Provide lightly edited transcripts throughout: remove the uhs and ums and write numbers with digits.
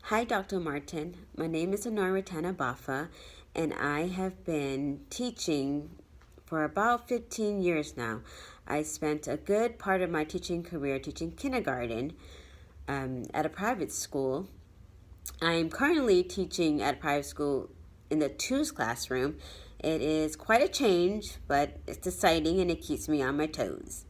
Hi, Dr. Martin. My name is Aenoi Rattanababpha, and I have been teaching for about 15 years now. I spent a good part of my teaching career teaching kindergarten at a private school. I'm currently teaching at a private school in the twos classroom. It is quite a change, but it's exciting and it keeps me on my toes.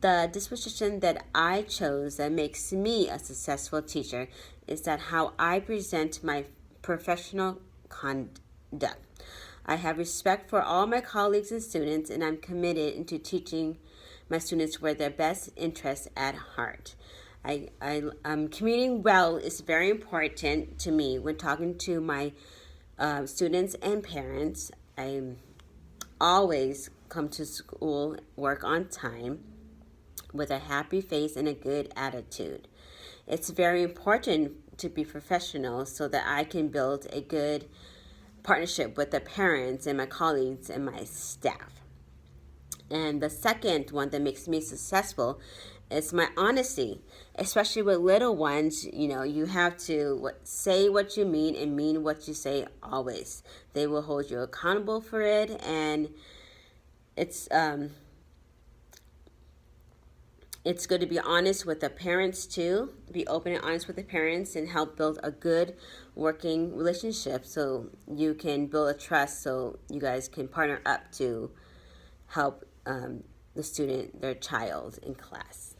The disposition that I chose that makes me a successful teacher is that how I present my professional conduct. I have respect for all my colleagues and students, and I'm committed into teaching my students with their best interests at heart. Communicating well is very important to me when talking to my students and parents. I always come to school, work on time, with a happy face and a good attitude. It's very important to be professional so that I can build a good partnership with the parents and my colleagues and my staff. And the second one that makes me successful is my honesty, especially with little ones. You have to say what you mean and mean what you say always. They will hold you accountable for it, and it's good to be honest with the parents too. Be open and honest with the parents and help build a good working relationship so you can build a trust so you guys can partner up to help the student, their child in class.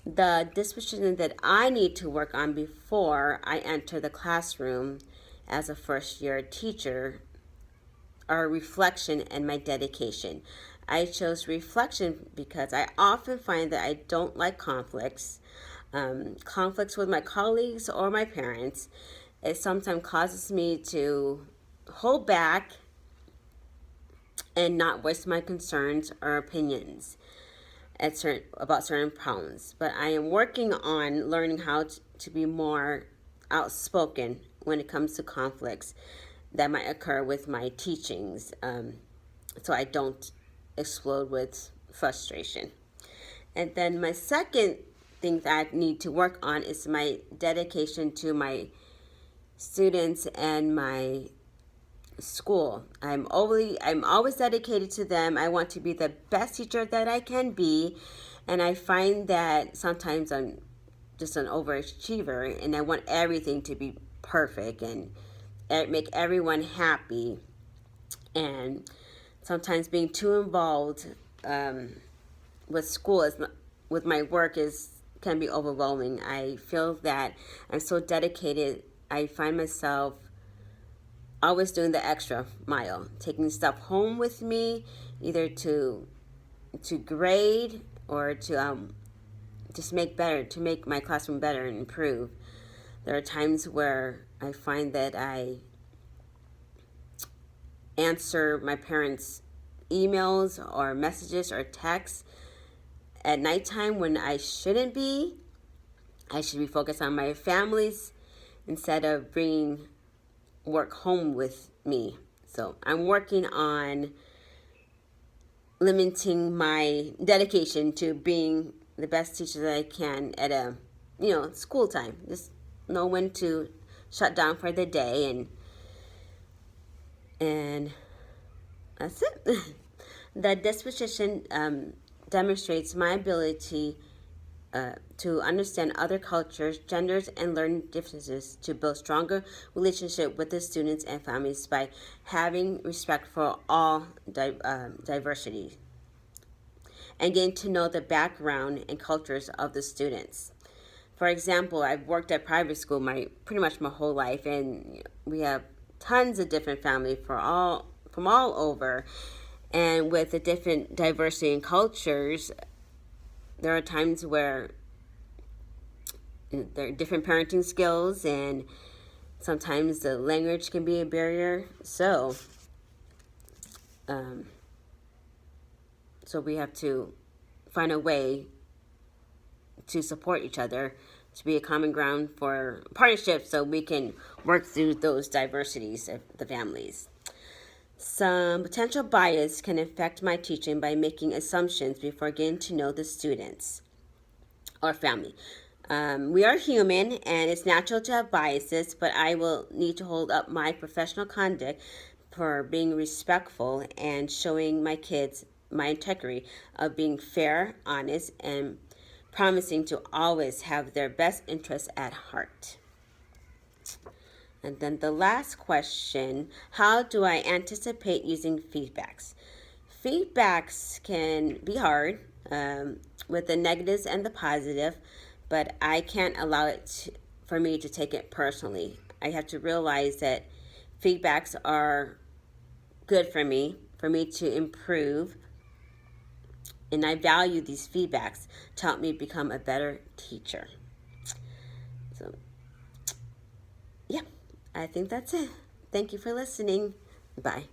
The disposition that I need to work on before I enter the classroom as a first year teacher are reflection and my dedication. I chose reflection because I often find that I don't like conflicts. Conflicts with my colleagues or my parents. It sometimes causes me to hold back and not voice my concerns or opinions about certain problems. But I am working on learning how to be more outspoken when it comes to conflicts that might occur with my teachings, so I don't explode with frustration. And then my second thing that I need to work on is my dedication to my students and my school. I'm always dedicated to them. I want to be the best teacher that I can be, and I find that sometimes I'm just an overachiever and I want everything to be perfect and make everyone happy, and sometimes being too involved with school with my work can be overwhelming. I feel that I'm so dedicated. I find myself always doing the extra mile, taking stuff home with me, either to grade or to just make my classroom better and improve. There are times where I find that I answer my parents' emails or messages or texts at nighttime when I shouldn't be. I should be focused on my families instead of bringing work home with me. So I'm working on limiting my dedication to being the best teacher that I can at school time. Just know when to shut down for the day, and that's it. The disposition demonstrates my ability to understand other cultures, genders, and learn differences to build stronger relationship with the students and families by having respect for all diversity and getting to know the background and cultures of the students. For example, I've worked at private school pretty much my whole life, and we have tons of different families from all over, and with the different diversity in cultures, there are times where there are different parenting skills, and sometimes the language can be a barrier. So we have to find a way to support each other, to be a common ground for partnership so we can work through those diversities of the families. Some potential bias can affect my teaching by making assumptions before getting to know the students or family. We are human and it's natural to have biases, but I will need to hold up my professional conduct for being respectful and showing my kids my integrity of being fair, honest, and promising to always have their best interests at heart. And then the last question, how do I anticipate using feedbacks? Feedbacks can be hard with the negatives and the positive, but I can't allow for me to take it personally. I have to realize that feedbacks are good for me to improve, and I value these feedbacks to help me become a better teacher. So, yeah, I think that's it. Thank you for listening. Bye.